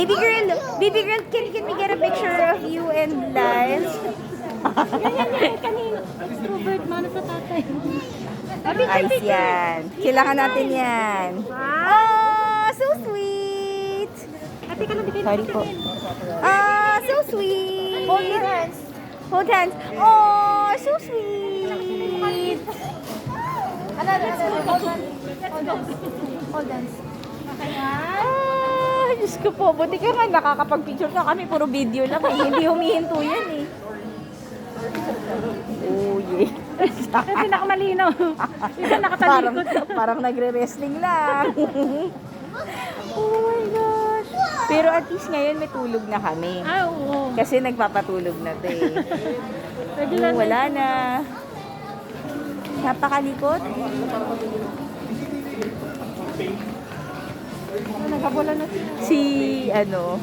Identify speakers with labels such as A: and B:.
A: Baby girl, can we get a picture of you and Lyle?
B: Ganyan yan kanina. Extrovert, mana sa tatay.
A: Ayos yan. Kailangan natin yan. Oh, so sweet.
B: Ate ka lang, bigay
A: Sorry po. Ah, so sweet. Hold hands. Hold hands. Oh, so sweet.
B: Hold hands.
A: Ah, Diyos ko po. Buti ka nga nakakapag-picture na kami. Puro video lang eh. Hindi humihinto yan eh. Oh, yeah.
B: Kasi nakamalino. Isa
A: Parang,
B: nakatalikod.
A: parang nagre-wrestling lang. Oh my gosh. Pero at least ngayon may tulog na kami.
B: Ah, oo.
A: Kasi nagpapatulog na to eh.
B: Regular
A: Oh, wala na. Napakalikot.
B: Nagkabola na.
A: Si, ano,